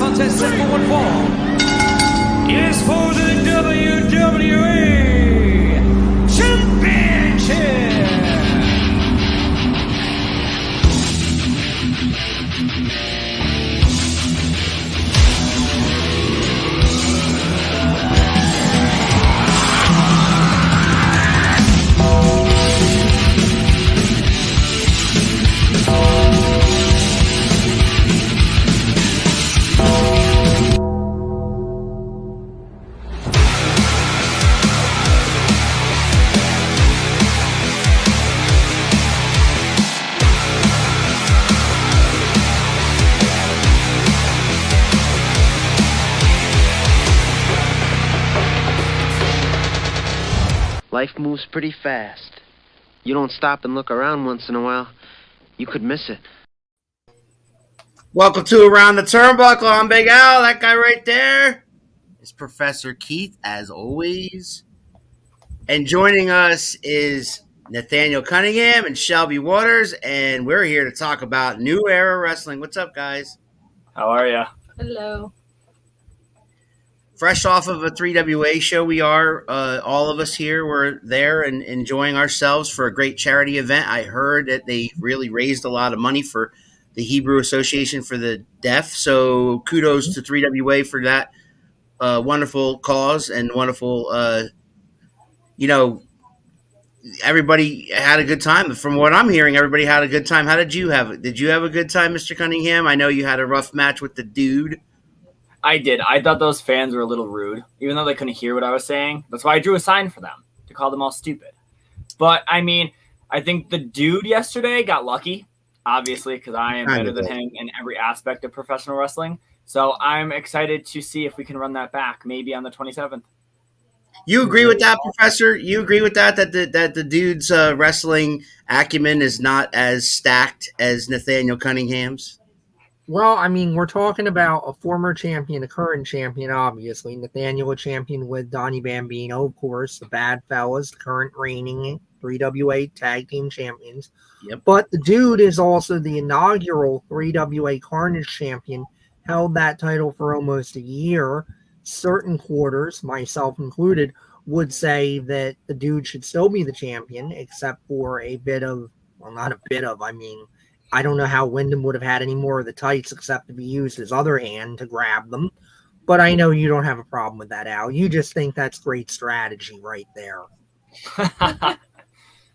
contest set for one fall is for the WWE Championship. Life moves pretty fast. You don't stop and look around once in a while, you could miss it. Welcome to Around the Turnbuckle. I'm Big Al. That guy right there is Professor Keith, as always. And joining us is Nathaniel Cunningham and Shelby Waters, and we're here to talk about New Era Wrestling. What's up, guys? How are you? Hello. Fresh off of a 3WA show, we are. All of us here were there and enjoying ourselves for a great charity event. I heard that they really raised a lot of money for the Hebrew Association for the Deaf. So kudos to 3WA for that wonderful cause and wonderful, everybody had a good time. From what I'm hearing, everybody had a good time. How did you have it? Did you have a good time, Mr. Cunningham? I know you had a rough match with the dude. I did. I thought those fans were a little rude, even though they couldn't hear what I was saying. That's why I drew a sign for them, to call them all stupid. But, I mean, I think the dude yesterday got lucky, obviously, because I am better than him in every aspect of professional wrestling. So I'm excited to see if we can run that back, maybe on the 27th. You agree with that, Professor? You agree with that the dude's wrestling acumen is not as stacked as Nathaniel Cunningham's? Well, I mean, we're talking about a former champion, a current champion, obviously. Nathaniel, a champion with Donnie Bambino, of course, the Bad Fellas, the current reigning 3WA Tag Team Champions. Yep. But the dude is also the inaugural 3WA Carnage Champion, held that title for almost a year. Certain quarters, myself included, would say that the dude should still be the champion, except for a bit of, well, not a bit of, I mean, I don't know how Wyndham would have had any more of the tights except if he used his other hand to grab them. But I know you don't have a problem with that, Al. You just think that's great strategy right there.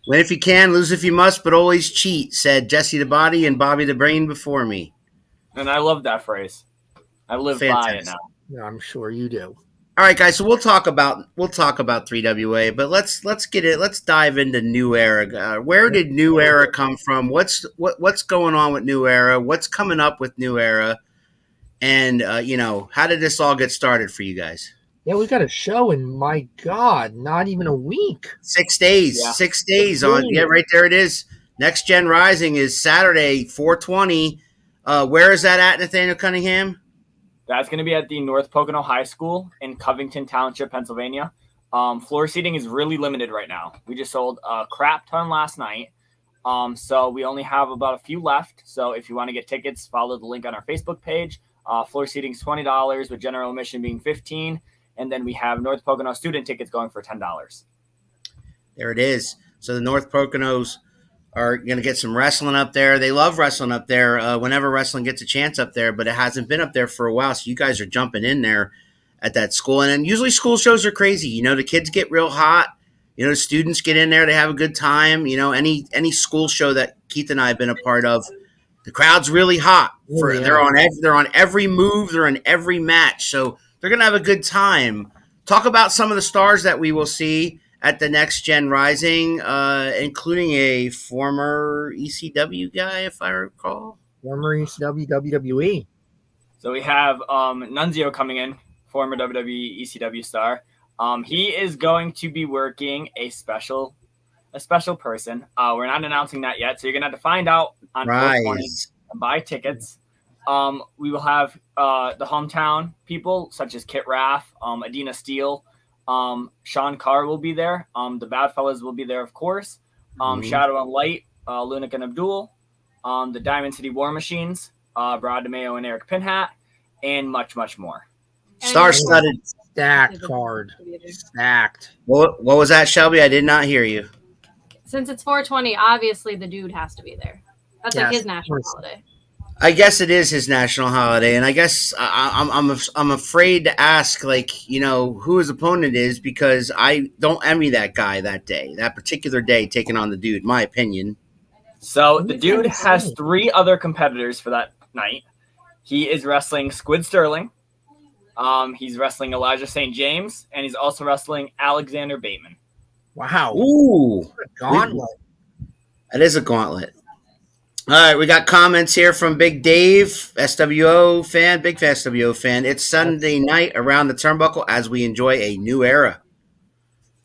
Win if you can, lose if you must, but always cheat, said Jesse the Body and Bobby the Brain before me. And I love that phrase. I live by it now. Yeah, I'm sure you do. All right, guys. So we'll talk about 3WA, but let's get it. Let's dive into New Era. Where did New Era come from? What's going on with New Era? What's coming up with New Era? And how did this all get started for you guys? Yeah, we got a show in, my God, not even a week. 6 days. Yeah. 6 days on. Yeah, right there it is. Next Gen Rising is Saturday, 4/20. Where is that at, Nathaniel Cunningham? That's going to be at the North Pocono High School in Covington Township, Pennsylvania. Floor seating is really limited right now. We just sold a crap ton last night. So we only have about a few left. So if you want to get tickets, follow the link on our Facebook page. Floor seating is $20 with general admission being $15. And then we have North Pocono student tickets going for $10. There it is. So the North Poconos are going to get some wrestling up there. They love wrestling up there whenever wrestling gets a chance up there, but it hasn't been up there for a while. So you guys are jumping in there at that school. And then usually school shows are crazy. The kids get real hot. The students get in there. They have a good time. Any school show that Keith and I have been a part of, the crowd's really hot. They're on every move. They're in every match. So they're going to have a good time. Talk about some of the stars that we will see at the Next Gen Rising, including a former ECW guy, if I recall. Former ECW, WWE. So we have Nunzio coming in, former WWE ECW star. He is going to be working a special person. We're not announcing that yet, so you're going to have to find out on 420 and buy tickets. We will have the hometown people, such as Kit Raff, Adina Steele, Sean Carr will be there. The Bad Fellas will be there, of course. Shadow and Light, Lunik and Abdul. The Diamond City War Machines, Brad DeMeo and Eric Pinhat. and much, much more. Star-studded. Stacked card. Stacked. What was that, Shelby? I did not hear you. Since it's 420, obviously the dude has to be there. That's like Yes, his national of course. holiday. I guess it is his national holiday, and I guess I'm afraid to ask, like, who his opponent is, because I don't envy that guy that particular day, taking on the dude. My opinion. So the dude has 3 other competitors for that night. He is wrestling Squid Sterling. He's wrestling Elijah St. James, and he's also wrestling Alexander Bateman. Wow. Ooh, Gauntlet. that is a gauntlet. All right, we got comments here from Big Dave, SWO fan, big SWO fan. It's Sunday night around the turnbuckle as we enjoy a new era.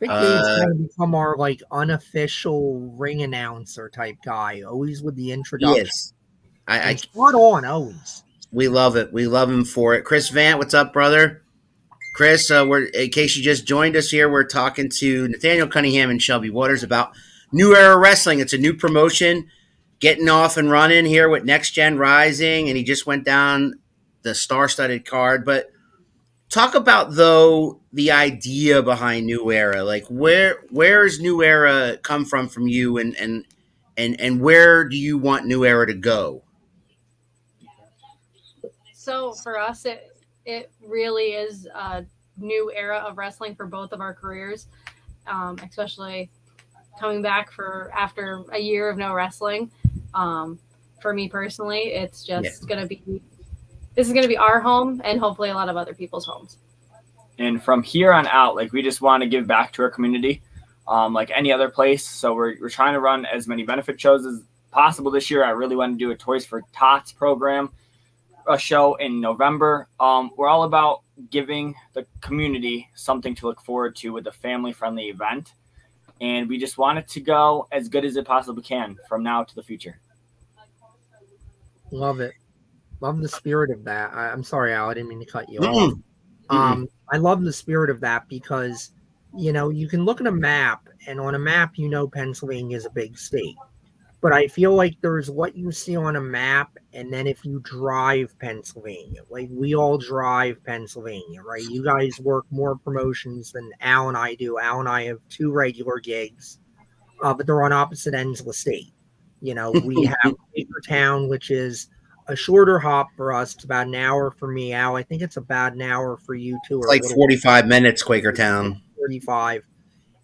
Big Dave's going to become our like unofficial ring announcer type guy, always with the He introduction. is. Spot on, always. We love it. We love him for it. Chris Vant, what's up, brother? Chris, in case you just joined us here, we're talking to Nathaniel Cunningham and Shelby Waters about New Era Wrestling. It's a new promotion getting off and running here with Next Gen Rising, and he just went down the star-studded card. But talk about, though, the idea behind New Era. Like, where's New Era come from you, and where do you want New Era to go? So for us, it really is a new era of wrestling for both of our careers, especially coming back after a year of no wrestling. For me personally, it's just this is gonna be our home and hopefully a lot of other people's homes. And from here on out, like, we just want to give back to our community, like any other place. So we're trying to run as many benefit shows as possible this year. I really want to do a Toys for Tots program, a show in November. We're all about giving the community something to look forward to with a family-friendly event. And we just want it to go as good as it possibly can from now to the future. Love it. Love the spirit of that. I'm sorry, Al, I didn't mean to cut you off. I love the spirit of that because, you can look at a map, and on a map, Pennsylvania is a big state. But I feel like there's what you see on a map, and then if you drive Pennsylvania, like we all drive Pennsylvania, right? You guys work more promotions than Al and I do. Al and I have 2 regular gigs, but they're on opposite ends of the state. We have Quakertown, which is a shorter hop for us. It's about an hour for me, Al. I think it's about an hour for you too. It's like 45 minutes, Quakertown. 35.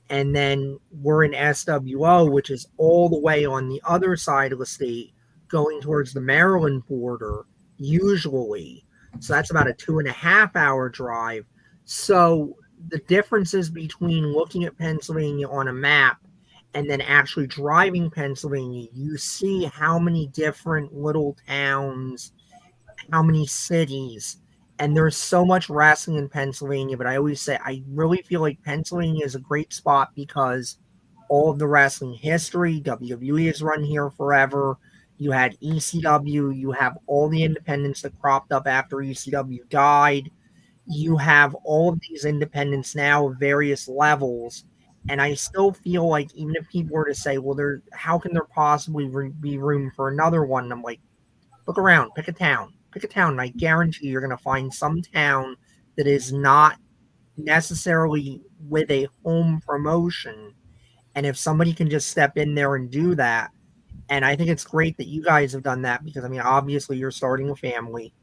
And then we're in SWO, which is all the way on the other side of the state, going towards the Maryland border, usually. So that's about a 2.5-hour drive. So the differences between looking at Pennsylvania on a map and then actually driving Pennsylvania, you see how many different little towns, how many cities. And there's so much wrestling in Pennsylvania, but I always say I really feel like Pennsylvania is a great spot because all of the wrestling history, WWE has run here forever. You had ECW, you have all the independents that cropped up after ECW died. You have all of these independents now of various levels. And I still feel like even if people were to say, well, how can there possibly be room for another one? And I'm like, look around, pick a town. Pick a town, and I guarantee you're going to find some town that is not necessarily with a home promotion. And if somebody can just step in there and do that, and I think it's great that you guys have done that because, obviously you're starting a family.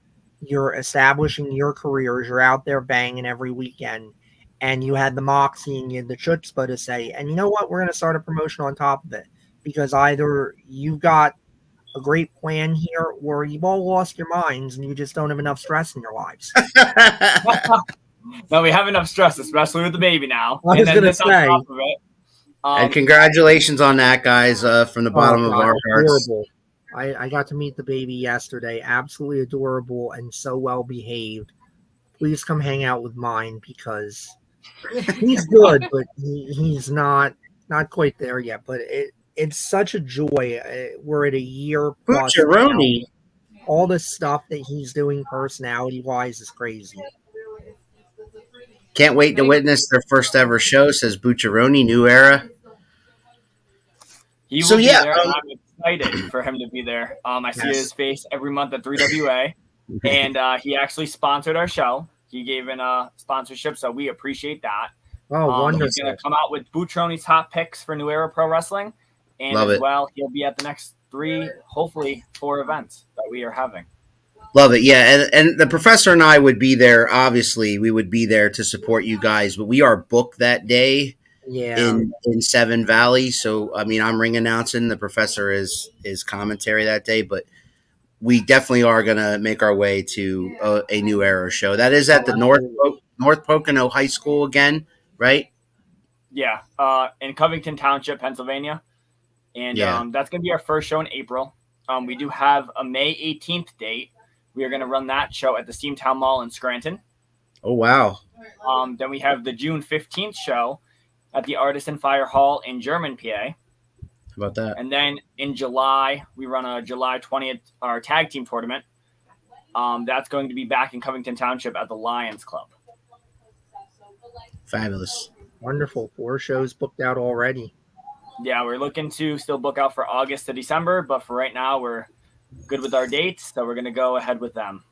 You're establishing your careers. You're out there banging every weekend. And you had the moxie and you had the chutzpah to say, and you know what? We're going to start a promotion on top of it. Because either you've got a great plan here, or you've all lost your minds and you just don't have enough stress in your lives. No, we have enough stress, especially with the baby now. I was going to say. On top of it, And congratulations on that, guys, from the bottom of our hearts. Adorable. I got to meet the baby yesterday. Absolutely adorable and so well behaved. Please come hang out with mine because he's good, but he's not quite there yet. But it's such a joy. We're at a year plus. Bucciaroni. All the stuff that he's doing personality-wise is crazy. Can't wait to witness their first ever show, says Bucciaroni, New Era. He will be there. I'm excited for him to be there. I see his face every month at 3WA. and he actually sponsored our show. He gave in a sponsorship, so we appreciate that. Oh, wonderful. He's going to come out with Bootroni's top picks for New Era Pro Wrestling, and Love as it. well, he'll be at the next 3, hopefully 4 events that we are having. Love it. Yeah. And the professor and I would be there. Obviously, we would be there to support you guys, but we are booked that day Yeah. in Seven Valley. So, I mean, I'm ring announcing. The professor is commentary that day, but we definitely are going to make our way to a New Era show. That is at the North Pocono High School again, right? Yeah, in Covington Township, Pennsylvania. And Yeah. that's going to be our first show in April. We do have a May 18th date. We are going to run that show at the Steamtown Mall in Scranton. Oh, wow. Then we have the June 15th show at the Artisan Fire Hall in German, PA. How about that? And then in July, we run a July 20th, our tag team tournament. That's going to be back in Covington Township at the Lions Club. Fabulous. Wonderful. 4 shows booked out already. Yeah, we're looking to still book out for August to December, but for right now, we're good with our dates, so we're going to go ahead with them.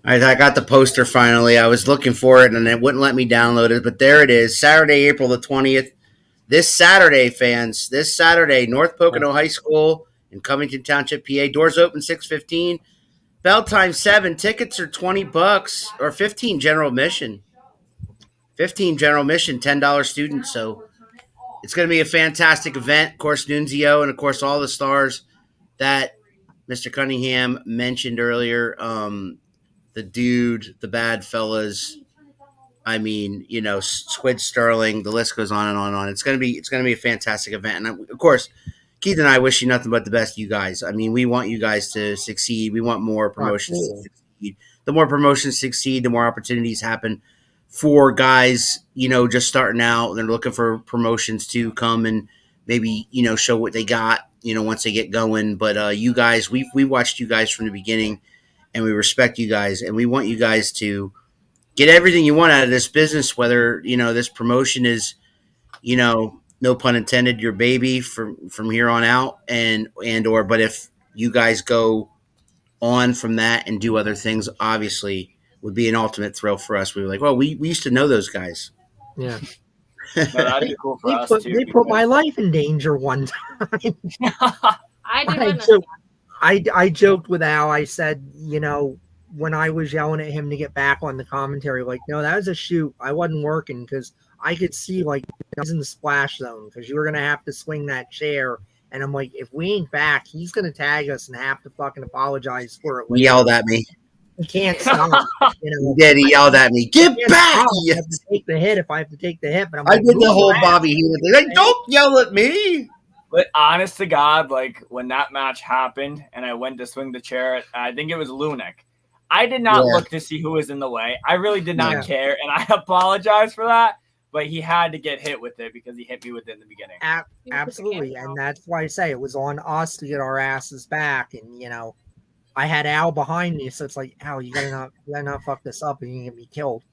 I got the poster finally. I was looking for it, and it wouldn't let me download it, but there it is. Saturday, April the 20th. This Saturday, fans. This Saturday, North Pocono High School in Covington Township, PA. Doors open 6:15. Bell time 7. Tickets are $20 or 15 general admission. 15 general admission, $10 students. So it's going to be a fantastic event. Of course, Nunzio and, of course, all the stars that Mr. Cunningham mentioned earlier. The Dude, the Bad Fellas. I mean, you know, Squid Sterling. The list goes on and on and on. It's going to be a fantastic event. And, of course, Keith and I wish you nothing but the best, you guys. I mean, we want you guys to succeed. We want more promotions to succeed. The more promotions succeed, the more opportunities happen for guys, you know, just starting out. They're looking for promotions to come and maybe, you know, show what they got, you know, once they get going. But you guys, we watched you guys from the beginning, and we respect you guys, and we want you guys to get everything you want out of this business, whether, you know, this promotion is, you know, no pun intended, your baby from here on out, or but if you guys go on from that and do other things, obviously would be an ultimate thrill for us. We were like, well, we used to know those guys. Yeah. No, that'd be cool for us, too. They put my life in danger one time. I joked with Al. I said, you know, when I was yelling at him to get back on the commentary, like, no, that was a shoot. I wasn't working because I could see, like, I was in the splash zone because you were going to have to swing that chair. And I'm like, if we ain't back, he's going to tag us and have to fucking apologize for it. He yelled at me. He can't stop. You know, He did. He yelled at me. Get back! I have to take the hit if I have to take the hit. But I'm I like, did the whole Bobby Heenan thing. Like, don't yell at me. But honest to God, like, when that match happened and I went to swing the chair, I think it was Lunik. I did not look to see who was in the way. I really did not care, and I apologize for that. But he had to get hit with it because he hit me with it in the beginning. Absolutely, and that's why I say it was on us to get our asses back. And, you know, I had Al behind me, so it's like, Al, you gotta not fuck this up, and you're gonna be killed.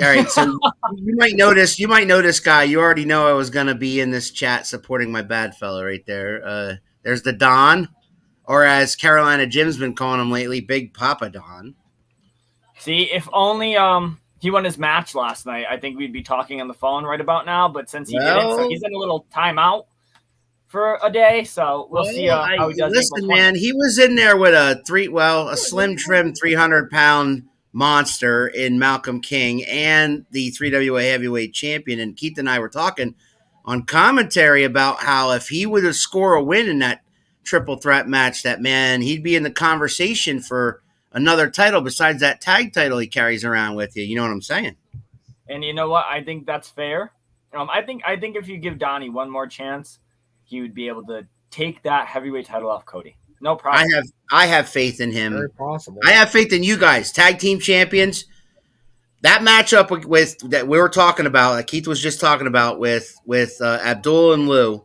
All right, so you might notice, Guy. You already know I was gonna be in this chat supporting my bad fella right there. There's the Don, or as Carolina Jim's been calling him lately, Big Papa Don. See, if only he won his match last night, I think we'd be talking on the phone right about now. But since he didn't, so he's in a little timeout for a day. So we'll see how he does. Listen, man, he was in there with a slim trim 300-pound monster in Malcolm King and the 3WA heavyweight champion. And Keith and I were talking on commentary about how if he would have scored a win in that triple threat match, that man, he'd be in the conversation for another title besides that tag title he carries around with you. You know what I'm saying? And you know what? I think that's fair. I think if you give Donnie one more chance, he would be able to take that heavyweight title off Cody. No problem. I have faith in him. Very possible. I have faith in you guys, tag team champions. That matchup with that we were talking about, that Keith was just talking about with Abdul and Lou,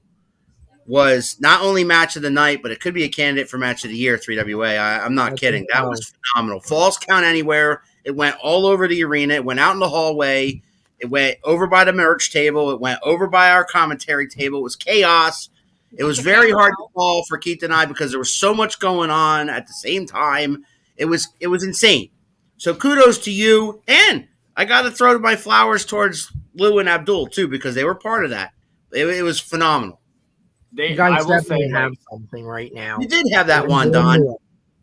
was not only match of the night, but it could be a candidate for match of the year. 3WA. I'm not kidding. That was phenomenal. Falls count anywhere. It went all over the arena. It went out in the hallway. It went over by the merch table. It went over by our commentary table. It was chaos. It was very hard to call for Keith and I because there was so much going on at the same time. It was insane. So kudos to you, and I got to throw my flowers towards Lou and Abdul too because they were part of that. It was phenomenal. You I guys will say, definitely have like, something right now. You did have that one, Don.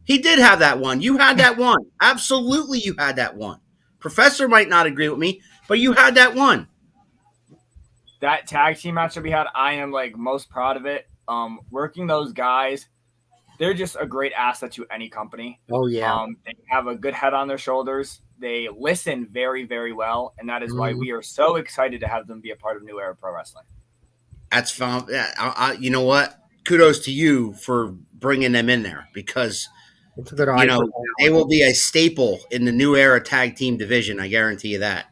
He did have that one. You had that one. Absolutely, you had that one. Professor might not agree with me, but you had that one. that tag team match that we had, I am like most proud of it. Working those guys, they're just a great asset to any company. Oh yeah. They have a good head on their shoulders. They listen very, very well, and that is why we are so excited to have them be a part of New Era Pro Wrestling. That's fun. Yeah, you know what? Kudos to you for bringing them in there because It's a good they will be a staple in the New Era tag team division. I guarantee you that.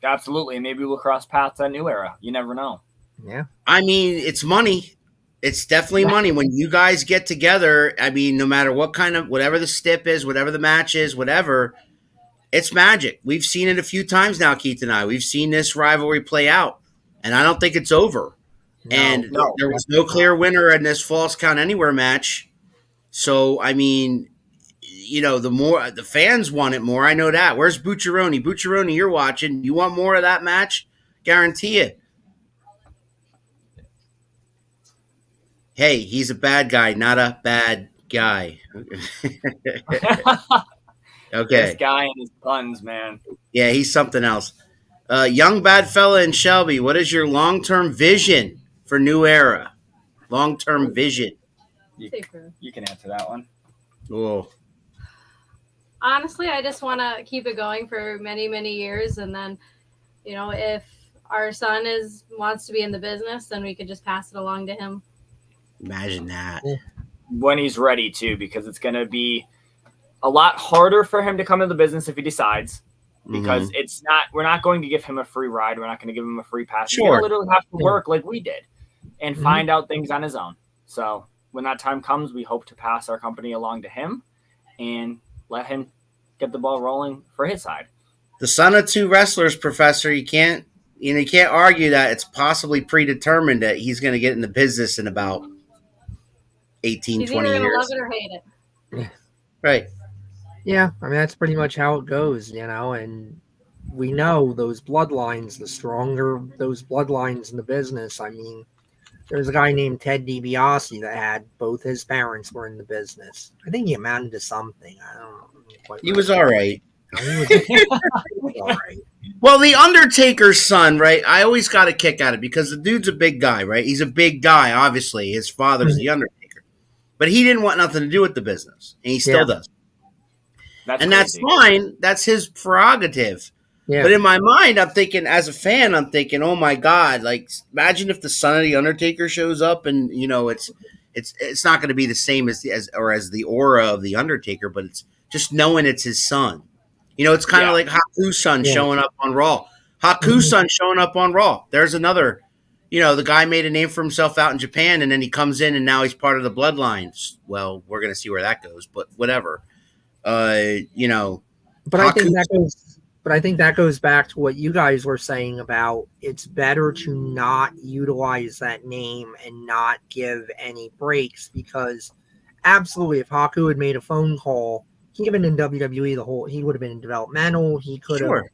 Absolutely. Maybe we'll cross paths at New Era. You never know. Yeah. I mean, it's money. It's definitely money when you guys get together. I mean, no matter what kind of whatever the stip is, whatever the match is, whatever, it's magic. We've seen it a few times now, Keith and I. We've seen this rivalry play out, and I don't think it's over. There was no clear winner in this Falls Count Anywhere match. So, I mean, the more the fans want it more. I know that. Where's Bucciaroni? Bucciaroni, you're watching. You want more of that match? Guarantee it. Hey, he's a bad guy, not a bad guy. Okay. This guy and his puns, man. Yeah, he's something else. Young bad fella and Shelby, what is your long-term vision for New Era? Long-term vision. You can answer that one. Oh. Honestly, I just want to keep it going for many, many years, and then, if our son wants to be in the business, then we could just pass it along to him. Imagine that. When he's ready to, because it's going to be a lot harder for him to come into the business if he decides. Because we're not going to give him a free ride. We're not going to give him a free pass. Sure. He's going to literally have to work like we did and find out things on his own. So when that time comes, we hope to pass our company along to him and let him get the ball rolling for his side. The son of two wrestlers, Professor, you can't argue that it's possibly predetermined that he's going to get in the business in about 18, He's 20 either years. going to love it or hate it. Right. Yeah, I mean that's pretty much how it goes, and we know those bloodlines, the stronger those bloodlines in the business. I mean, there's a guy named Ted DiBiase that had both his parents were in the business. I think he amounted to something. I don't know. He was all right. He was all right. Well, the Undertaker's son, right? I always got a kick out of it because the dude's a big guy, right? He's a big guy, obviously. His father's the Undertaker. But he didn't want nothing to do with the business, and he still does. That's fine. That's his prerogative. Yeah. But in my mind, I'm thinking, as a fan, oh my God, like imagine if the son of the Undertaker shows up, and it's not going to be the same as the aura of the Undertaker, but it's just knowing it's his son. It's kind of like Haku's son showing up on Raw. Haku's son showing up on Raw. There's another. The guy made a name for himself out in Japan, and then he comes in, and now he's part of the bloodlines. Well, we're going to see where that goes, but whatever. But I think that goes back to what you guys were saying about it's better to not utilize that name and not give any breaks, because absolutely if Haku had made a phone call, he would have been in WWE he would have been in developmental. He could have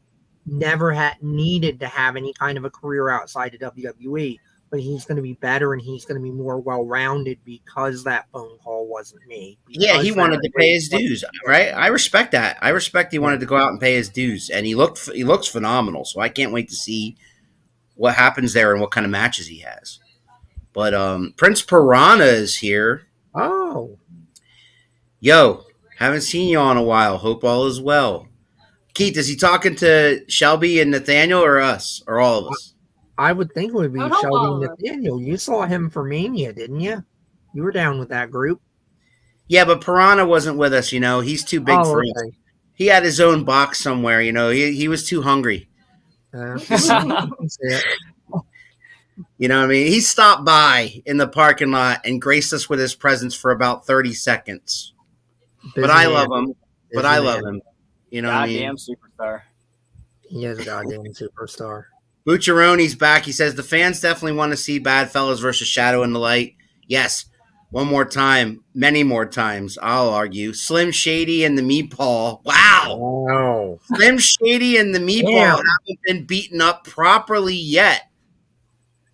never needed to have any kind of a career outside of WWE, but he's going to be better and he's going to be more well-rounded because that phone call wasn't made. Yeah, he wanted to pay his dues, right? I respect that. I respect he wanted to go out and pay his dues, and he looks phenomenal. So I can't wait to see what happens there and what kind of matches he has. But Prince Piranha is here. Oh, yo, haven't seen you in a while. Hope all is well. Keith, is he talking to Shelby and Nathaniel or us or all of us? I would think it would be Shelby and Nathaniel. You saw him for Mania, didn't you? You were down with that group. Yeah, but Piranha wasn't with us, He's too big for us. He had his own box somewhere, He was too hungry. You know what I mean? He stopped by in the parking lot and graced us with his presence for about 30 seconds. But I love him. You know what I mean? Goddamn superstar. He is a goddamn superstar. Bucciaroni's back. He says the fans definitely want to see Bad Fellas versus Shadow in the Light. Yes, one more time, many more times, I'll argue. Slim Shady and the Meatball. Wow. Wow. Slim Shady and the Meatball Damn. haven't been beaten up properly yet.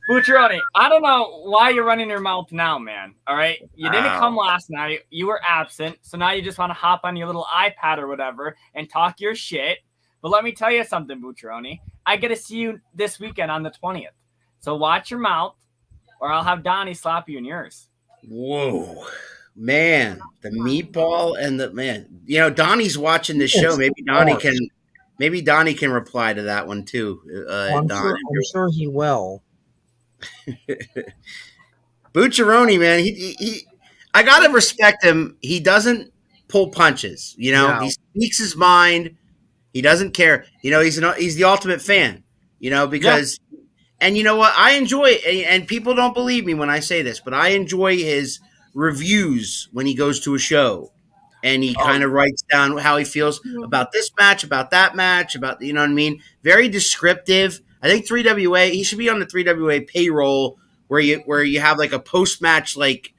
Bucciaroni, I don't know why you're running your mouth now, man. All right? You didn't Wow. come last night. You were absent. So now you just want to hop on your little iPad or whatever and talk your shit. But let me tell you something, Bucciaroni. I get to see you this weekend on the 20th. So watch your mouth or I'll have Donnie slap you in yours. Whoa. Man, the Meatball and the man. You know, Donnie's watching this show. Maybe Donnie can reply to that one too. I'm sure he will. Bucciaroni, man, he I gotta respect him. He doesn't pull punches. You know, No. he speaks his mind. He doesn't care. You know, he's the ultimate fan. You know, because and you know what? I enjoy and people don't believe me when I say this, but I enjoy his reviews when he goes to a show. And he kind of writes down how he feels about this match, about that match, about, you know what I mean? Very descriptive. I think 3WA, he should be on the 3WA payroll where you have like a post-match like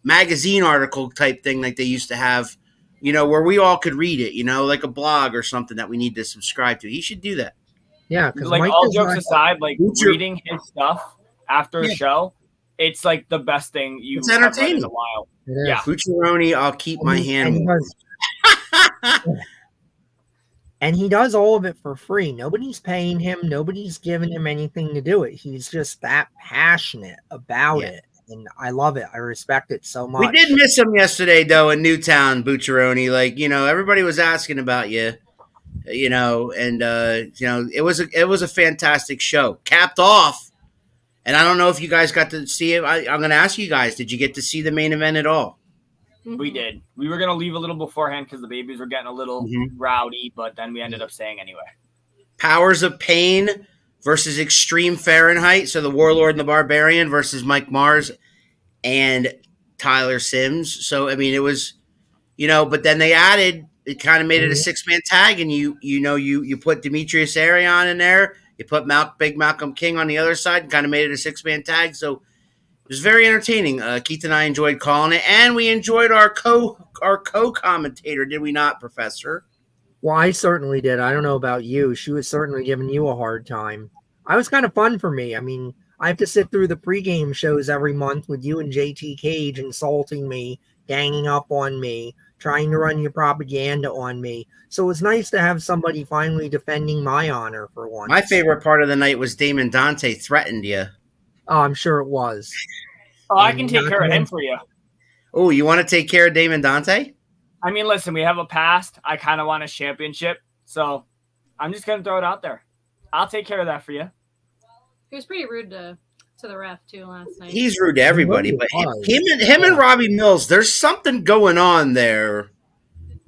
magazine article type thing like they used to have, you know, where we all could read it, you know, like a blog or something that we need to subscribe to. He should do that. Yeah, because like all jokes aside, like reading his stuff after a show, it's like the best thing you've read in a while. Yeah, Bucciaroni, I'll keep my hand. And he does all of it for free. Nobody's paying him. Nobody's giving him anything to do it. He's just that passionate about it. And I love it. I respect it so much. We did miss him yesterday, though, in Newtown, Bucciaroni. Like, you know, everybody was asking about you, you know, and, you know, it was a fantastic show. Capped off. And I don't know if you guys got to see it. I'm going to ask you guys, did you get to see the main event at all? We did. We were going to leave a little beforehand because the babies were getting a little rowdy, but then we ended up staying anyway. Powers of Pain versus Extreme Fahrenheit. So the Warlord and the Barbarian versus Mike Mars and Tyler Sims. So, I mean, it was, you know, but then they added, it kind of made it a six-man tag, and you put Demetrius Arion in there. You put Big Malcolm King on the other side and kind of made it a six-man tag. So it was very entertaining. Keith and I enjoyed calling it, and we enjoyed our co-commentator, did we not, Professor? Well, I certainly did. I don't know about you. She was certainly giving you a hard time. I was kind of fun for me. I mean, I have to sit through the pregame shows every month with you and JT Cage insulting me, ganging up on me, trying to run your propaganda on me. So it was nice to have somebody finally defending my honor for once. My favorite part of the night was Damon Dante threatened you. Oh, I'm sure it was. Oh, I can take care of him for you. Oh, you want to take care of Damon Dante? I mean, listen, we have a past. I kind of want a championship. So I'm just going to throw it out there. I'll take care of that for you. He was pretty rude to the ref, too, last night. He's rude to everybody, but him and Robbie Mills, there's something going on there.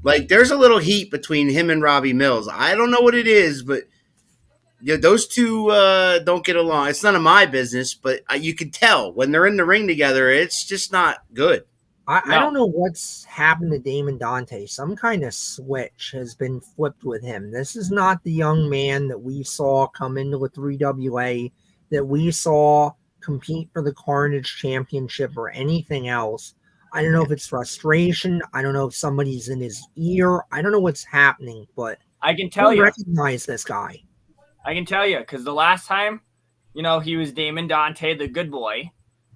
Like, there's a little heat between him and Robbie Mills. I don't know what it is, but you know, those two don't get along. It's none of my business, but you can tell when they're in the ring together, it's just not good. I don't know what's happened to Damon Dante. Some kind of switch has been flipped with him. This is not the young man that we saw come into the 3WA, that we saw compete for the Carnage Championship or anything else. I don't know if it's frustration. I don't know if somebody's in his ear. I don't know what's happening, but I can tell you. Recognize this guy. I can tell you, because the last time, you know, he was Damon Dante, the good boy.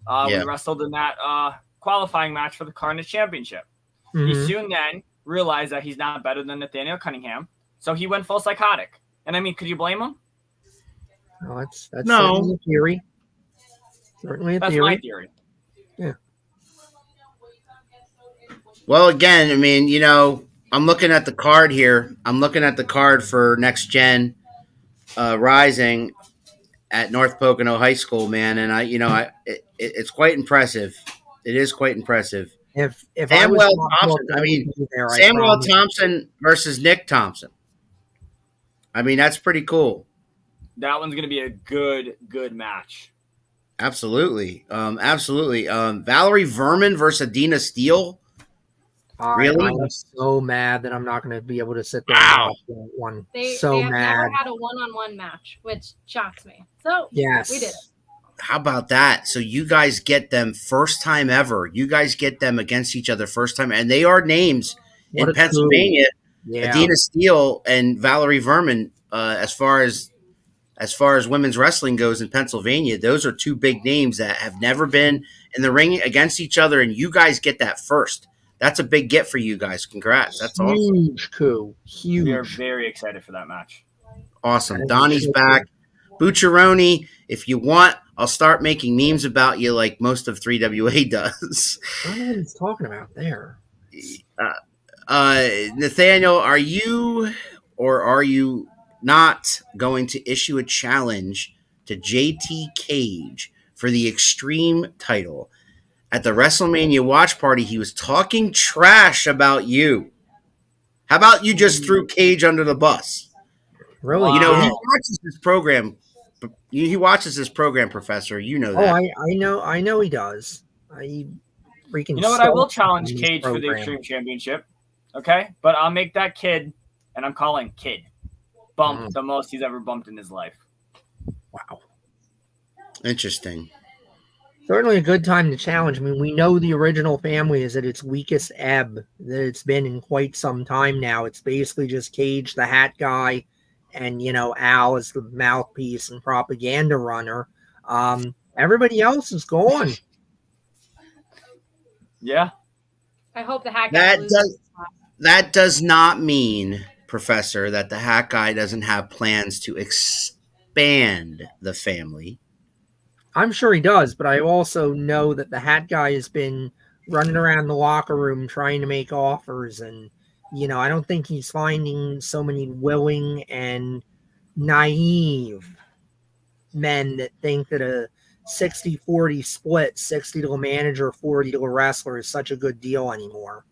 We wrestled in that qualifying match for the Carnage Championship. He soon then realized that he's not better than Nathaniel Cunningham, so he went full psychotic. And I mean, could you blame him? No, that's certainly a theory. Certainly a That's theory. my theory. Yeah. Well, again, I mean, you know, I'm looking at the card here. I'm looking at the card for Next Gen Rising at North Pocono High School, man, and it's quite impressive. It is quite impressive. If Samuel Thompson, Samuel Thompson versus Nick Thompson. I mean, that's pretty cool. That one's going to be a good match. Absolutely. Valerie Verman versus Adina Steele. Really? I'm so mad that I'm not going to be able to sit there and watch that one. They so have mad. never had a one-on-one match, which shocks me. So yes, we did it. How about that? So you guys get them first time ever. You guys get them against each other first time, and they are names What in a coup. Pennsylvania. Yeah. Adina Steele and Valerie Verman. As far as women's wrestling goes in Pennsylvania, those are two big names that have never been in the ring against each other, and you guys get that first. That's a big get for you guys. Congrats. That's awesome. Huge coup. We are Huge. very excited for that match. Awesome. And Donnie's back. Bucciaroni, if you want, I'll start making memes about you like most of 3WA does. I don't know what he's talking about there. Nathaniel, are you or are you not going to issue a challenge to JT Cage for the Extreme title? At the WrestleMania watch party, he was talking trash about you. How about you just threw Cage under the bus? Really? You know, he did. watches this program. He watches this program, Professor. You know Oh, that. I know he does. I freaking. You know what? I will stalked him challenge on this Cage for the program. Extreme Championship. Okay, but I'll make that kid, and I'm calling kid, bump the most he's ever bumped in his life. Wow. Interesting. Certainly a good time to challenge. I mean, we know the original family is at its weakest ebb that it's been in quite some time now. It's basically just Cage, the hat guy, and, you know, Al is the mouthpiece and propaganda runner. Everybody else is gone. Yeah. I hope the hack That does not mean, Professor, that the hat guy doesn't have plans to expand the family. I'm sure he does, but I also know that the hat guy has been running around the locker room trying to make offers, and you know, I don't think he's finding so many willing and naive men that think that a 60-40 split, 60 to a manager, 40 to a wrestler is such a good deal anymore.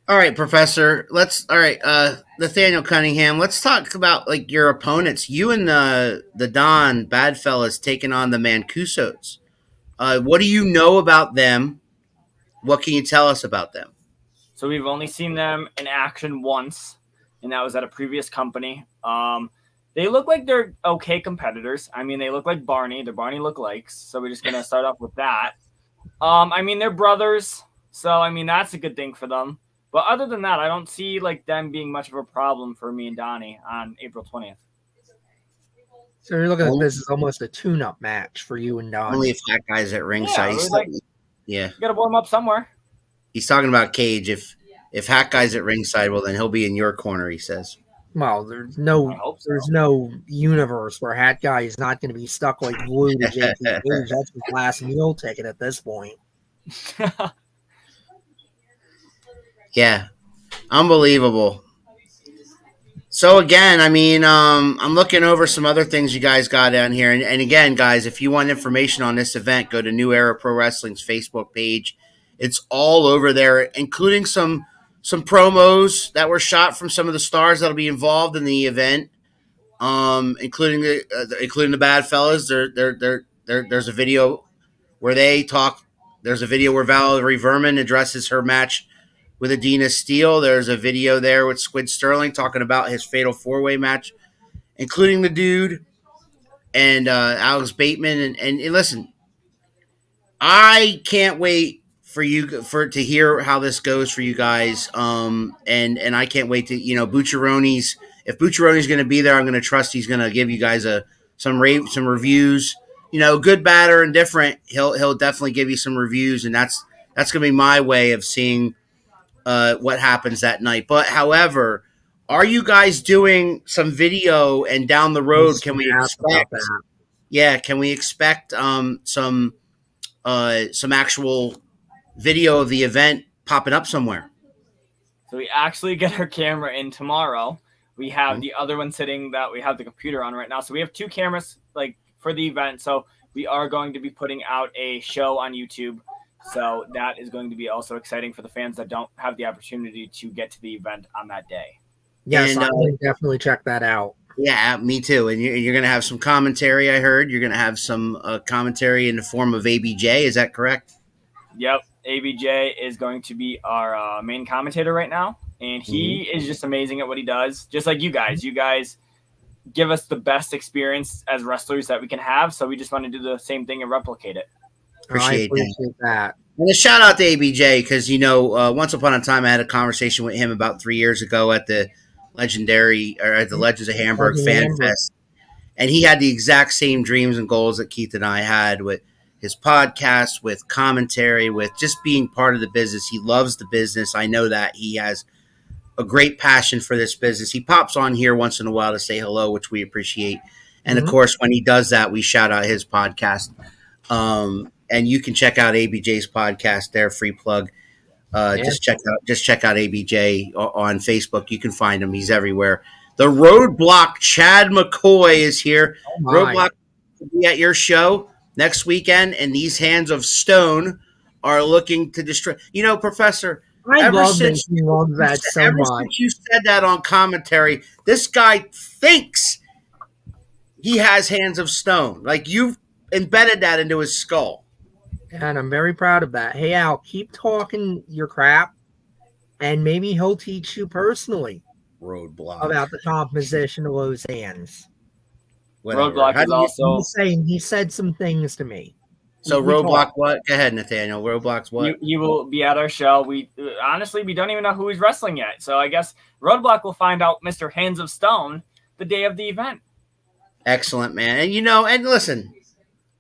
All right, Professor. Nathaniel Cunningham. Let's talk about like your opponents. You and the Don Badfellas taking on the Mancusos. What do you know about them? What can you tell us about them? So we've only seen them in action once, and that was at a previous company. They look like they're okay competitors. I mean, they look like Barney. They're Barney lookalikes. So we're just gonna start off with that. I mean, they're brothers, so I mean that's a good thing for them. But other than that, I don't see like them being much of a problem for me and Donnie on April 20th. So you're looking at this as almost a tune-up match for you and Don. Only if that guy's at ringside. You gotta warm up somewhere. He's talking about Cage. If Hat Guy's at ringside, well then he'll be in your corner. He says. Well, there's no universe where Hat Guy is not going to be stuck like glue to JT Cage. That's his last meal ticket at this point. Yeah, unbelievable. So again, I mean, I'm looking over some other things you guys got down here, and again, guys, if you want information on this event, go to New Era Pro Wrestling's Facebook page. It's all over there, including some promos that were shot from some of the stars that'll be involved in the event, including the Bad Fellas. There's a video where they talk. There's a video where Valerie Verman addresses her match with Adina Steele. There's a video there with Squid Sterling talking about his Fatal 4-Way match, including the Dude and Alex Bateman. And listen, I can't wait to hear how this goes for you guys. And I can't wait to, you know, Bucciaroni's. If Bucciaroni's going to be there, I'm going to trust he's going to give you guys some reviews. You know, good, bad, or indifferent. He'll definitely give you some reviews, and that's going to be my way of seeing what happens that night. But however, are you guys doing some video, and down the road can we expect? Yeah, can we expect some actual video of the event popping up somewhere? So we actually get our camera in tomorrow. We have the other one sitting that we have the computer on right now. So we have two cameras like for the event. So we are going to be putting out a show on YouTube. So that is going to be also exciting for the fans that don't have the opportunity to get to the event on that day. Yes, I will definitely check that out. Yeah, me too. And you're going to have some commentary, I heard. You're going to have some commentary in the form of ABJ. Is that correct? Yep. ABJ is going to be our main commentator right now. And he is just amazing at what he does. Just like you guys. You guys give us the best experience as wrestlers that we can have. So we just want to do the same thing and replicate it. I Appreciate appreciate that. And a shout out to ABJ because once upon a time I had a conversation with him about 3 years ago at the at the Legends of Hamburg Fan Fest, and he had the exact same dreams and goals that Keith and I had with his podcast, with commentary, with just being part of the business. He loves the business. I know that he has a great passion for this business. He pops on here once in a while to say hello, which we appreciate. And of course, when he does that, we shout out his podcast. And you can check out ABJ's podcast there, free plug. Just check out ABJ on Facebook. You can find him. He's everywhere. The Roadblock Chad McCoy is here. Roadblock will be at your show next weekend, and these hands of stone are looking to destroy. Professor, I love that you love that so much. Since you said that on commentary, this guy thinks he has hands of stone. Like you've embedded that into his skull. And I'm very proud of that. Hey, Al, keep talking your crap, and maybe he'll teach you personally Roadblock about the composition of those hands. Whatever. Roadblock is also. He said some things to me. So Roadblock, what? Go ahead, Nathaniel. Roadblock's what? You will be at our show. We honestly we don't even know who he's wrestling yet. So I guess Roadblock will find out Mr. Hands of Stone the day of the event. Excellent, man. And and listen,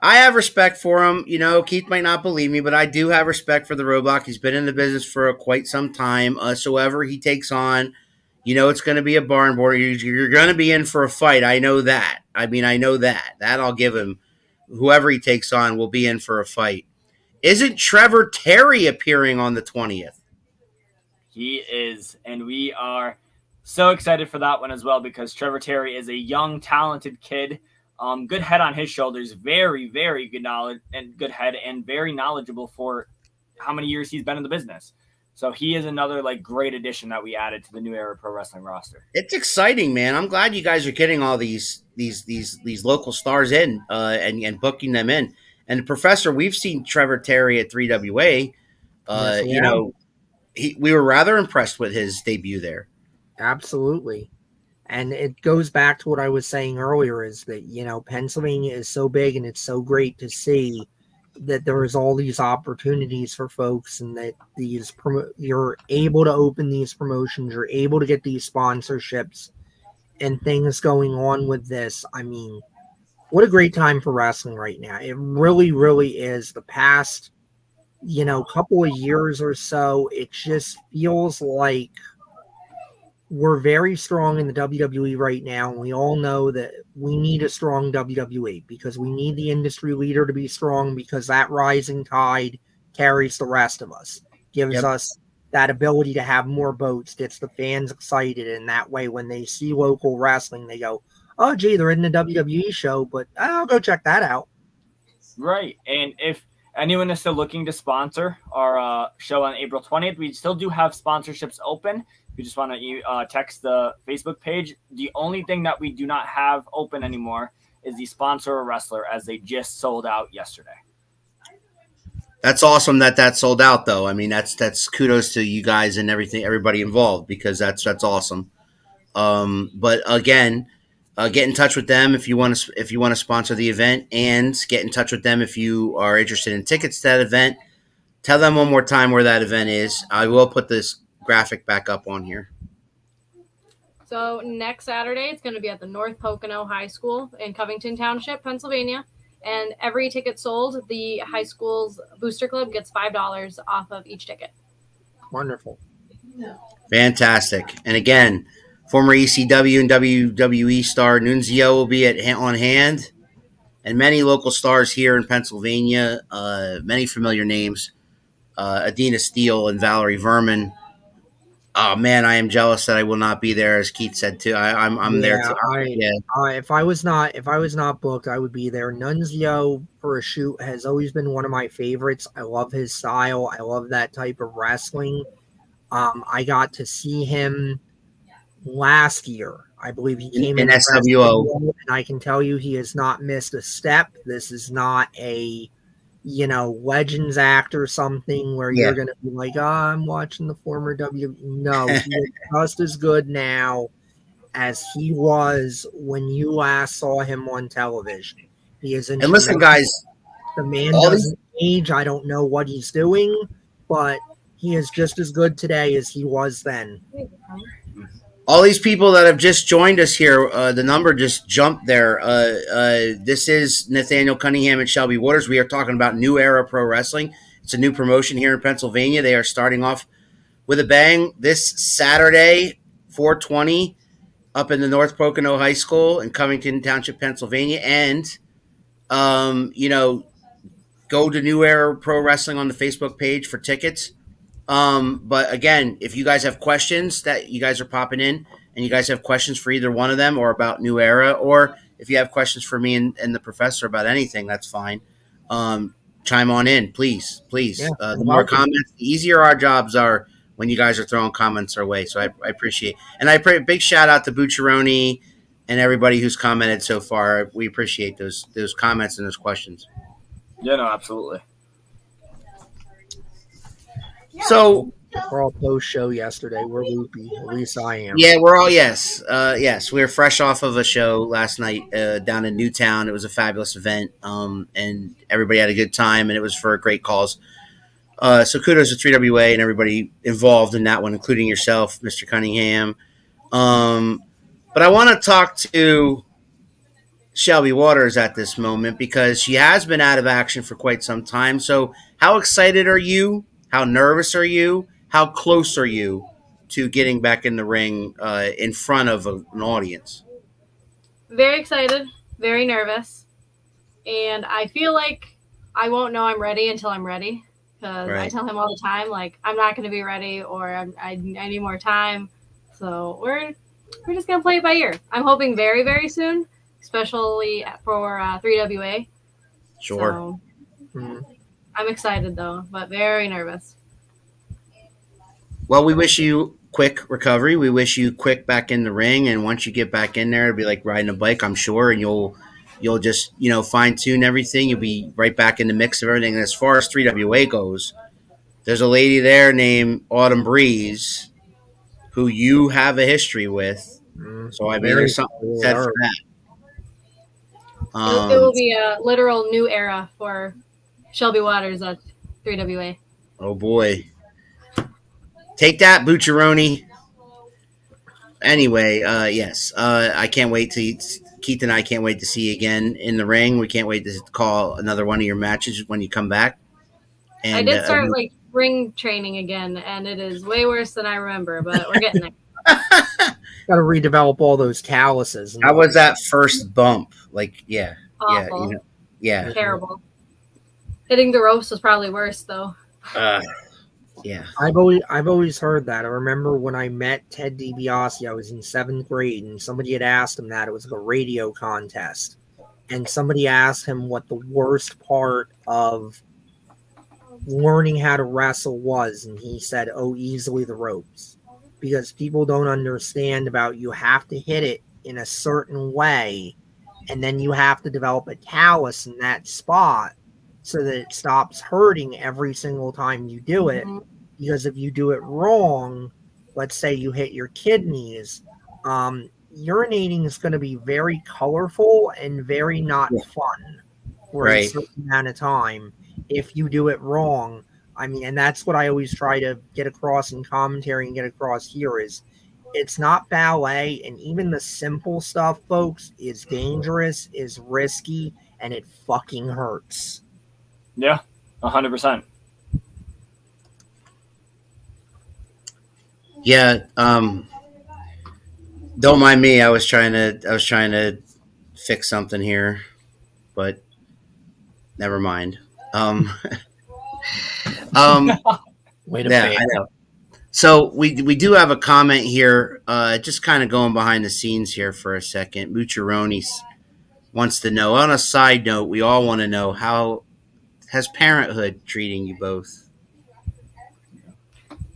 I have respect for him. Keith might not believe me, but I do have respect for the Roadblock. He's been in the business for quite some time. So whoever he takes on, it's going to be a barn board. You're going to be in for a fight. I know that. I know that. That I'll give him. Whoever he takes on will be in for a fight. Isn't Trevor Terry appearing on the 20th? He is, and we are so excited for that one as well because Trevor Terry is a young, talented kid. Good head on his shoulders, very, very good knowledge and good head, and very knowledgeable for how many years he's been in the business. So he is another great addition that we added to the New Era Pro Wrestling roster. It's exciting, man. I'm glad you guys are getting all these local stars in and booking them in. And the Professor, we've seen Trevor Terry at 3WA. We were rather impressed with his debut there. Absolutely. And it goes back to what I was saying earlier is that, Pennsylvania is so big and it's so great to see that there is all these opportunities for folks and that you're able to open these promotions, you're able to get these sponsorships and things going on with this. I mean, what a great time for wrestling right now. It really, really is. The past, couple of years or so, it just feels like we're very strong in the WWE right now, and we all know that we need a strong WWE because we need the industry leader to be strong because that rising tide carries the rest of us, gives us that ability to have more votes, gets the fans excited, and that way when they see local wrestling, they go, oh, gee, they're in the WWE show, but I'll go check that out. Right, and if anyone is still looking to sponsor our show on April 20th, we still do have sponsorships open. If you just want to text the Facebook page, the only thing that we do not have open anymore is the sponsor a wrestler, as they just sold out yesterday. That's awesome that sold out, though. I mean, that's kudos to you guys and everybody involved because that's awesome. But again, get in touch with them if you want to sponsor the event, and get in touch with them if you are interested in tickets to that event. Tell them one more time where that event is. I will put this graphic back up on here. So next Saturday, it's going to be at the North Pocono High School in Covington Township, Pennsylvania. And every ticket sold, the high school's booster club gets $5 off of each ticket. Wonderful. Fantastic. And again, former ECW and WWE star Nunzio will be on hand, and many local stars here in Pennsylvania, many familiar names, Adina Steele and Valerie Verman. Oh man, I am jealous that I will not be there, as Keith said too. I'm there too. If I was not booked, I would be there. Nunzio for a shoot has always been one of my favorites. I love his style. I love that type of wrestling. I got to see him last year. I believe he came in SWO, and I can tell you he has not missed a step. This is not a Legends act or something where you're going to be like, I'm watching the former W. No, he is just as good now. as he was when you last saw him on television. He is in And listen, tremendous. guys, The man all these doesn't age. I don't know what he's doing, but he is just as good today as he was then. all these people that have just joined us here, the number just jumped there. This is Nathaniel Cunningham and Shelby Waters. We are talking about New Era Pro Wrestling. It's a new promotion here in Pennsylvania. They are starting off with a bang this Saturday, 420, up in the North Pocono High School in Covington Township, Pennsylvania. And, go to New Era Pro Wrestling on the Facebook page for tickets. But again, if you guys have questions that you guys are popping in and you guys have questions for either one of them or about New Era, or if you have questions for me and the professor about anything, that's fine. Chime on in, please. Yeah, The more comments, the easier our jobs are when you guys are throwing comments our way. So I appreciate, and I pray big shout out to Bucciaroni and everybody who's commented so far. We appreciate those comments and those questions. Yeah, no, absolutely. So We're all post show yesterday. We're loopy. At least I am. yeah, we're all yes. We were fresh off of a show last night down in Newtown. It was a fabulous event, and everybody had a good time, and it was for a great cause. So kudos to 3WA and everybody involved in that one, including yourself, Mr. Cunningham. But I want to talk to Shelby Waters at this moment because she has been out of action for quite some time. So how excited are you? How nervous are you? How close are you to getting back in the ring in front of an audience? Very excited, very nervous, and I feel like I won't know I'm ready until I'm ready, because I tell him all the time, like, I'm not going to be ready, or I need more time. So we're just going to play it by ear. I'm hoping very, very soon, especially for 3WA. Sure. So, I'm excited, though, but very nervous. Well, we wish you quick recovery. We wish you quick back in the ring, and once you get back in there, it'll be like riding a bike, I'm sure, and you'll just fine tune everything. You'll be right back in the mix of everything. And as far as 3WA goes, there's a lady there named Autumn Breeze who you have a history with. So I mean, there's something said for that. It will be a literal new era for Shelby Waters at 3WA. Oh boy. Take that, Bucciaroni. Anyway, yes. I can't wait to Keith and I can't wait to see you again in the ring. We can't wait to call another one of your matches when you come back. And I did start ring training again, and it is way worse than I remember, but we're getting there. Got to redevelop all those calluses. How was that first bump? Like, Awful. Yeah. Terrible. Hitting the ropes was probably worse, though. Yeah. I've always heard that. I remember when I met Ted DiBiase, I was in 7th grade, and somebody had asked him that. It was like a radio contest. And somebody asked him what the worst part of learning how to wrestle was, and he said, easily the ropes. Because people don't understand about you have to hit it in a certain way, and then you have to develop a callus in that spot so that it stops hurting every single time you do it. Because if you do it wrong, let's say you hit your kidneys, urinating is going to be very colorful and very not fun for a certain amount of time if you do it wrong. I mean, and that's what I always try to get across in commentary and get across here is it's not ballet, and even the simple stuff, folks, is dangerous, is risky, and it fucking hurts. Yeah, 100%. Yeah, don't mind me. I was trying to fix something here, but never mind. Wait a minute. I know. So we do have a comment here, just kind of going behind the scenes here for a second. Bucciaroni wants to know, on a side note, we all want to know, how has parenthood treating you both?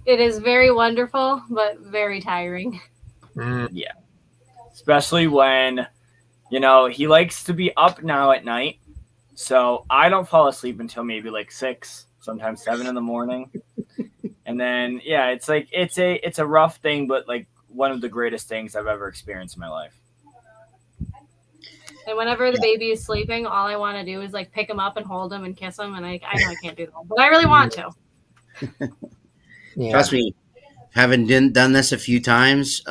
It is very wonderful, but very tiring. Yeah. Especially when, he likes to be up now at night. So I don't fall asleep until maybe like 6, sometimes 7 in the morning. And then, it's like, it's a rough thing, but like one of the greatest things I've ever experienced in my life. And whenever the baby is sleeping, all I want to do is like pick him up and hold him and kiss him. And I know I can't do that, but I really want to. Yeah. Trust me, having done this a few times,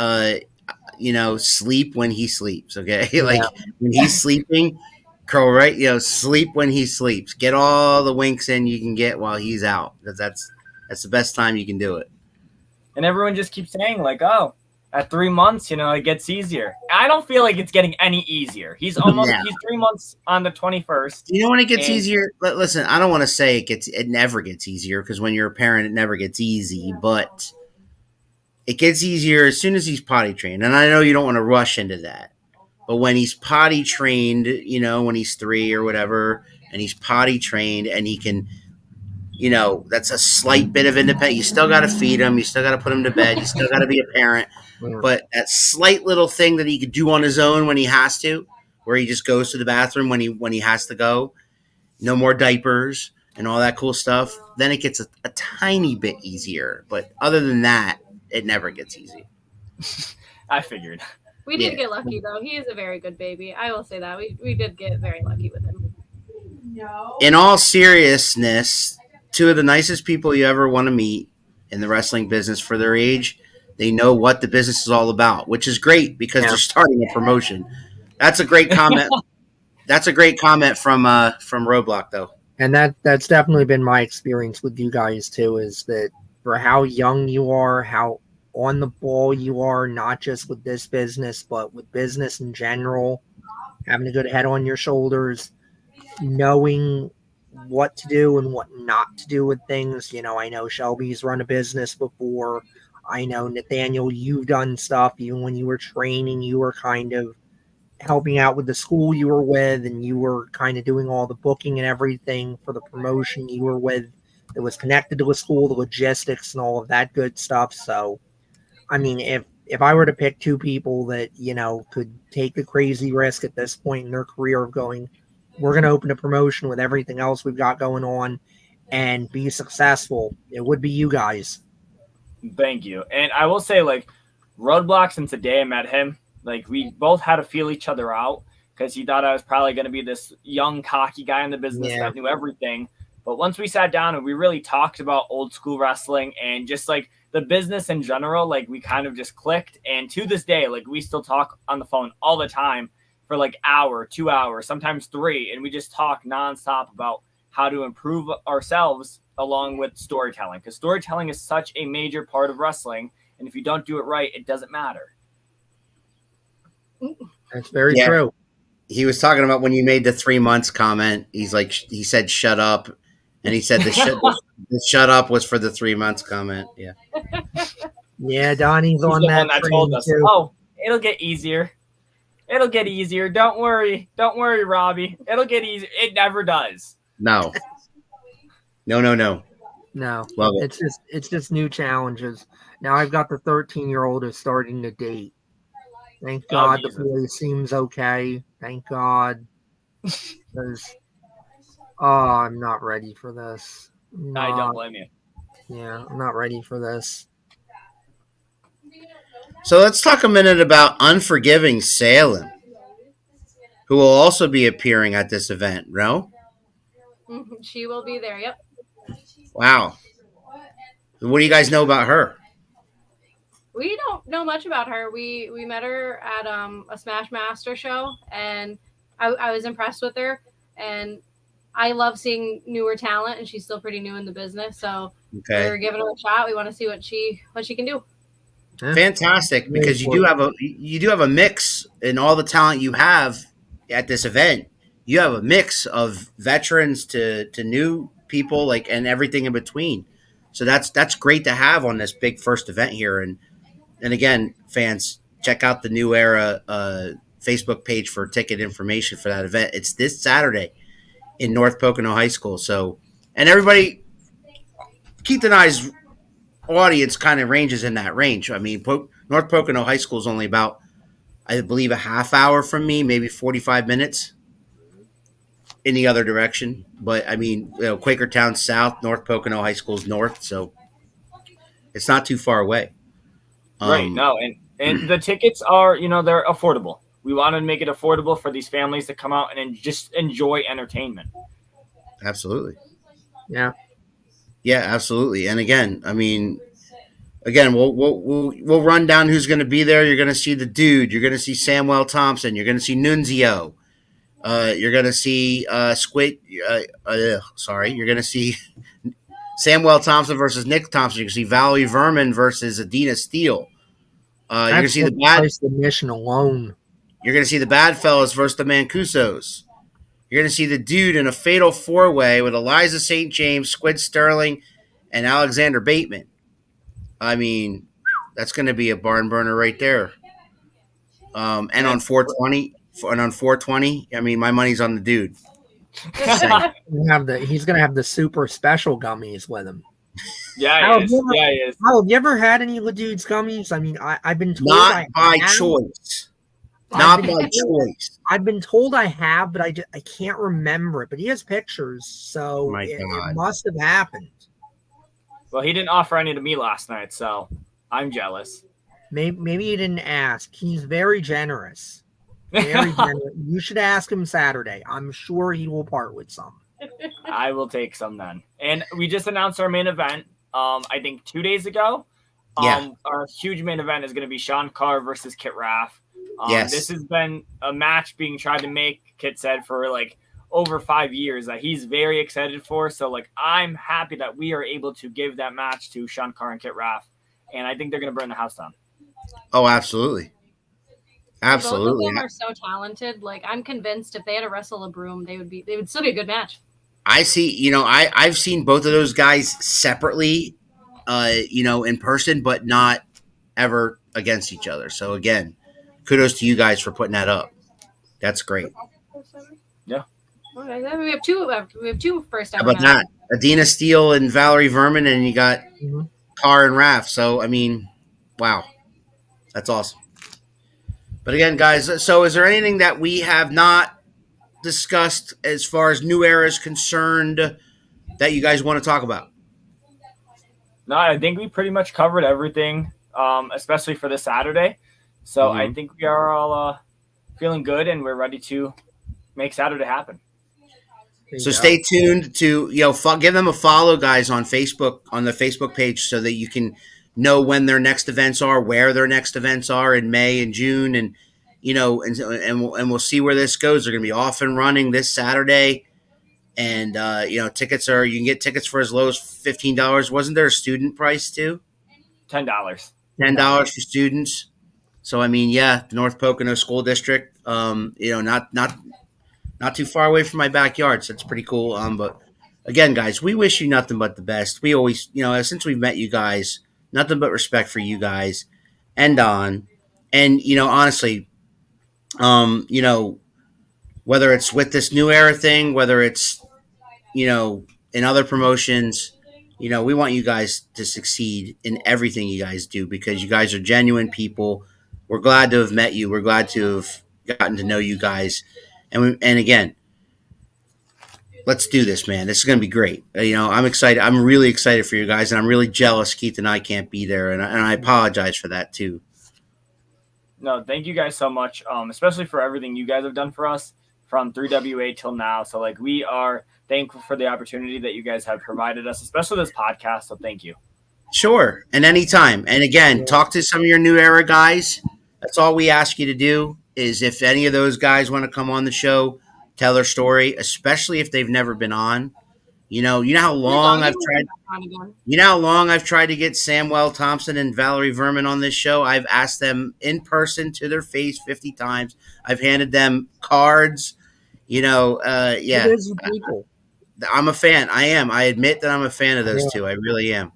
sleep when he sleeps. Okay, like when he's sleeping, curl right. Sleep when he sleeps. Get all the winks in you can get while he's out, because that's the best time you can do it. And everyone just keeps saying like, "Oh, at 3 months, it gets easier." I don't feel like it's getting any easier. He's almost he's 3 months on the 21st. You know when it gets easier? Listen, I don't want to say it never gets easier, because when you're a parent, it never gets easy, but it gets easier as soon as he's potty trained. And I know you don't want to rush into that, but when he's potty trained, when he's 3 or whatever, and he's potty trained and he can, that's a slight bit of independence. You still got to feed him. You still got to put him to bed. You still got to be a parent. But that slight little thing that he could do on his own when he has to, where he just goes to the bathroom when he has to go, no more diapers and all that cool stuff, then it gets a tiny bit easier. But other than that, it never gets easy. I figured. We did get lucky, though. He is a very good baby. I will say that. We did get very lucky with him. In all seriousness, two of the nicest people you ever want to meet in the wrestling business for their age. They know what the business is all about, which is great because they're starting a promotion. That's a great comment. That's a great comment from Roadblock, though. And that's definitely been my experience with you guys too, is that for how young you are, how on the ball you are, not just with this business, but with business in general, having a good head on your shoulders, knowing what to do and what not to do with things. I know Shelby's run a business before. I know, Nathaniel, you've done stuff. Even when you were training, you were kind of helping out with the school you were with, and you were kind of doing all the booking and everything for the promotion you were with that was connected to a school, the logistics and all of that good stuff. So, I mean, if I were to pick two people that, could take the crazy risk at this point in their career of going, we're going to open a promotion with everything else we've got going on and be successful, it would be you guys. Thank you. And I will say, like, Roadblock, since the day I met him, like, we both had to feel each other out, because he thought I was probably going to be this young, cocky guy in the business that knew everything. But once we sat down and we really talked about old school wrestling and just, like, the business in general, like, we kind of just clicked. And to this day, like, we still talk on the phone all the time for, like, hour, 2 hours, sometimes 3. And we just talk nonstop about how to improve ourselves along with storytelling, because storytelling is such a major part of wrestling, and if you don't do it right, it doesn't matter. That's very true. He was talking about when you made the 3 months comment. He said shut up, and he said the shut up was for the 3 months comment. Yeah, Donnie's on the that one train told us, too. "Oh, it'll get easier. It'll get easier. Don't worry, Robbie. It'll get easier." It never does. No. No. Love it. It's just new challenges. Now I've got the 13-year-old who's starting to date. Thank God the boy seems okay. Thank God. Because I'm not ready for this. I don't blame you. Yeah, I'm not ready for this. So let's talk a minute about Unforgiving Salem, who will also be appearing at this event, no? She will be there, yep. Wow. What do you guys know about her? We don't know much about her. We met her at a Smash Master show, and I was impressed with her. And I love seeing newer talent, and she's still pretty new in the business. So we're giving her a shot. We want to see what she can do. Fantastic, because you do have a mix in all the talent you have at this event. You have a mix of veterans to new people, like, and everything in between. So that's great to have on this big first event here. And again, fans, check out the New Era Facebook page for ticket information for that event. It's this Saturday in North Pocono High School. So, and everybody, Keith and I's audience kind of ranges in that range. I mean, North Pocono High School is only about, I believe, a half hour from me, maybe 45 minutes in the other direction. But I mean, Quakertown south, North Pocono High School's north, so it's not too far away. Right. No, and And the tickets are, they're affordable. We want to make it affordable for these families to come out and just enjoy entertainment. Absolutely. Yeah. Yeah, absolutely. And again, I mean, we'll run down who's going to be there. You're going to see the Dude. You're going to see Samuel Thompson. You're going to see Nunzio. You're going to see Squid. Sorry, you're going to see Samuel Thompson versus Nick Thompson. You're going to see Valerie Vermin versus Adina Steele. You're going to see the bad. Submission alone. You're going to see the Bad Fellas versus the Mancusos. You're going to see the Dude in a fatal 4-way with Eliza St. James, Squid Sterling, and Alexander Bateman. I mean, that's going to be a barn burner right there. And on 420, I mean, my money's on the Dude. He's going to have the super special gummies with him. Yeah, he is. Have you ever had any of the Dude's gummies? I mean, I've been told not by choice. Not by choice. I've been told I have, but I can't remember it. But he has pictures, so it must have happened. Well, he didn't offer any to me last night, so I'm jealous. Maybe he didn't ask. He's very generous. Very generous. You should ask him Saturday. I'm sure he will part with some. I will take some then. And we just announced our main event, I think 2 days ago. Our huge main event is going to be Sean Carr versus Kit Raff. Yes. This has been a match being tried to make, Kit said, for like over 5 years that he's very excited for. So like, I'm happy that we are able to give that match to Sean Carr and Kit Raff. And I think they're going to burn the house down. Oh, absolutely. Absolutely. Both of them are so talented. Like, I'm convinced if they had to wrestle a broom, they would still be a good match. I see, I've seen both of those guys separately, in person, but not ever against each other. So again, kudos to you guys for putting that up. That's great. Yeah. Okay, then we have two first How ever about that? Adina Steele and Valerie Vermin, and you got Carr and Raff. So, I mean, wow. That's awesome. But again, guys, so is there anything that we have not discussed as far as New Era is concerned that you guys want to talk about? No, I think we pretty much covered everything, especially for this Saturday. So I think we are all feeling good, and we're ready to make Saturday happen. So stay tuned to, give them a follow, guys, on Facebook, on the Facebook page, so that you can know when their next events are, where their next events are in May and June, and we'll see where this goes. They're going to be off and running this Saturday, and tickets you can get tickets for as low as $15. Wasn't there a student price too? $10. $10 for students. So I mean, the North Pocono School District, not too far away from my backyard, so it's pretty cool. But again, guys, we wish you nothing but the best. We always, since we've met you guys, nothing but respect for you guys and Don. And, honestly, whether it's with this New Era thing, whether it's, in other promotions, we want you guys to succeed in everything you guys do, because you guys are genuine people. We're glad to have met you. We're glad to have gotten to know you guys. And again, let's do this, man. This is going to be great. I'm excited. I'm really excited for you guys, and I'm really jealous Keith and I can't be there, and I apologize for that too. No, thank you guys so much, especially for everything you guys have done for us from 3WA till now. So, like, we are thankful for the opportunity that you guys have provided us, especially this podcast. So thank you. Sure. And anytime. And again, talk to some of your New Era guys. That's all we ask you to do, is if any of those guys want to come on the show, tell their story, especially if they've never been on. You know how long I've tried to get Samuel Thompson and Valerie Vermin on this show. I've asked them in person to their face 50 times. I've handed them cards. Yeah. I'm a fan. I am. I admit that I'm a fan of those two. I really am.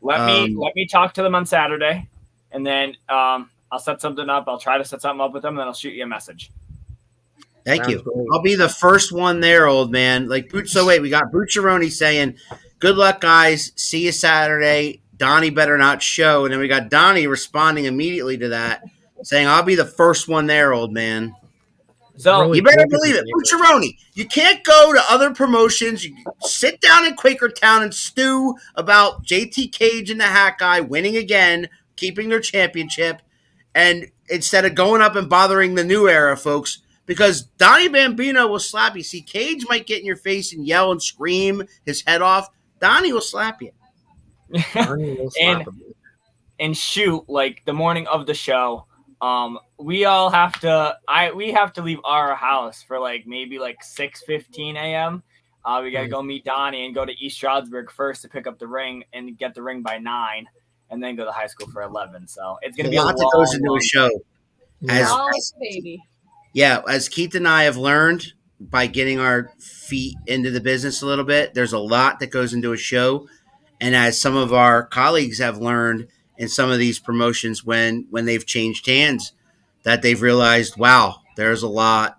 Let me talk to them on Saturday, and then I'll set something up. I'll try to set something up with them, and then I'll shoot you a message. Thank you. I'll be the first one there, old man. Like, so wait, we got Bucciaroni saying, "Good luck, guys. See you Saturday. Donnie better not show." And then we got Donnie responding immediately to that, saying, "I'll be the first one there, old man." So you better believe it, Bucciaroni. You can't go to other promotions. You sit down in Quakertown and stew about JT Cage and the Hat Guy winning again, keeping their championship, And instead of going up and bothering the New Era folks, because Donnie Bambino will slap you. See, Cage might get in your face and yell and scream his head off. Donnie will slap you. And shoot, like the morning of the show, we have to leave our house for like maybe like 6:15 a.m. We gotta go meet Donnie and go to East Stroudsburg first to pick up the ring and get the ring by 9, and then go to high school for 11. So it's gonna be a lot that goes into a show. Baby. Yeah, as Keith and I have learned by getting our feet into the business a little bit, there's a lot that goes into a show. And as some of our colleagues have learned in some of these promotions when they've changed hands, that they've realized, wow, there's a lot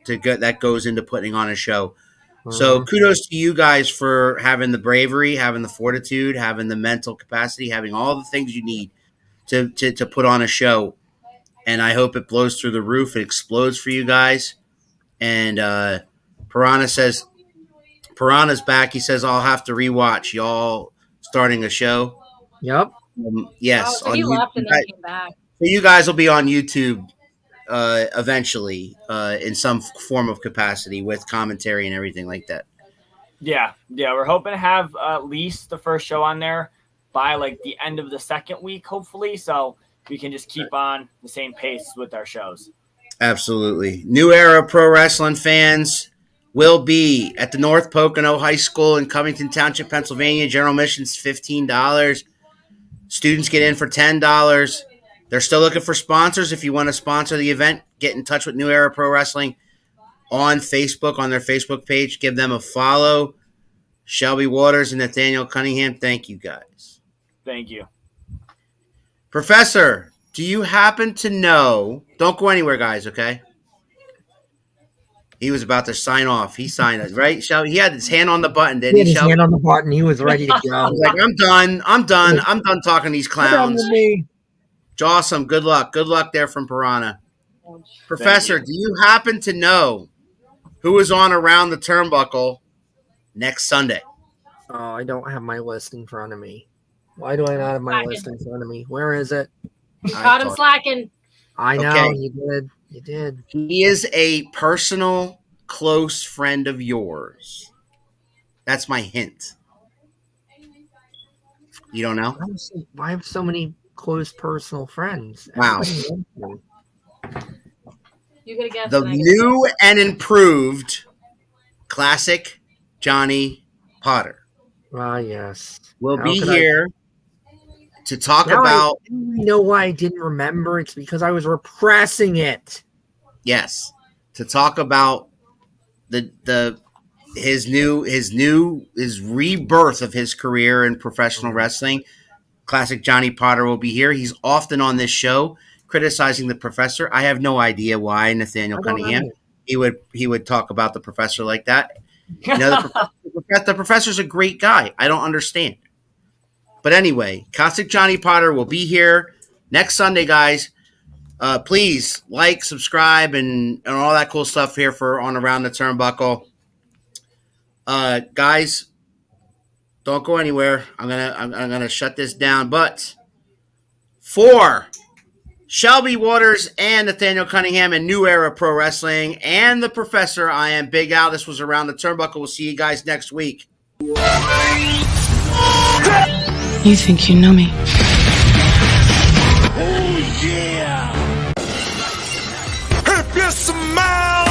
that goes into putting on a show. So kudos to you guys for having the bravery, having the fortitude, having the mental capacity, having all the things you need to put on a show. And I hope it blows through the roof. It explodes for you guys. And Piranha's back. He says, I'll have to rewatch y'all starting a show. Yep. Yes. So he left and then came back. So you guys will be on YouTube eventually in some form of capacity with commentary and everything like that. Yeah. We're hoping to have at least the first show on there by like the end of the second week, hopefully. So we can just keep on the same pace with our shows. Absolutely. New Era Pro Wrestling fans will be at the North Pocono High School in Covington Township, Pennsylvania. General admission's $15. Students get in for $10. They're still looking for sponsors. If you want to sponsor the event, get in touch with New Era Pro Wrestling on Facebook, on their Facebook page. Give them a follow. Shelby Waters and Nathaniel Cunningham, thank you guys. Thank you. Professor, do you happen to know? Don't go anywhere, guys, okay? He was about to sign off. He signed it, right? Shelby? He had his hand on the button, didn't he, Shelby? Hand on the button. He was ready to go. I was like, I'm done. I'm done talking to these clowns. Awesome. Good luck. Good luck there from Piranha. Professor, do you happen to know who is on Around the Turnbuckle next Sunday? Oh, I don't have my list in front of me. Why do I not have my list in front of me? Where is it? Caught him slacking. I know, okay. You did. You did. He is a personal, close friend of yours. That's my hint. You don't know? I have so many close personal friends. Wow. You gotta guess. The new and improved classic Johnny Potter. Ah, yes. Will be here to talk about. I know why I didn't remember. It's because I was repressing it. Yes, to talk about his rebirth of his career in professional wrestling. Classic Johnny Potter will be here. He's often on this show criticizing the professor. I have no idea why Nathaniel Cunningham he would talk about the professor like that. You know, the professor's a great guy. I don't understand. But anyway, Classic Johnny Potter will be here next Sunday, guys. Please like, subscribe, and all that cool stuff here for on Around the Turnbuckle. Guys, don't go anywhere. I'm gonna shut this down. But for Shelby Waters and Nathaniel Cunningham and New Era Pro Wrestling and the Professor, I am Big Al. This was Around the Turnbuckle. We'll see you guys next week. You think you know me? Oh, yeah. If you smile.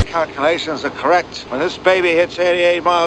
Calculations are correct. When this baby hits 88 miles.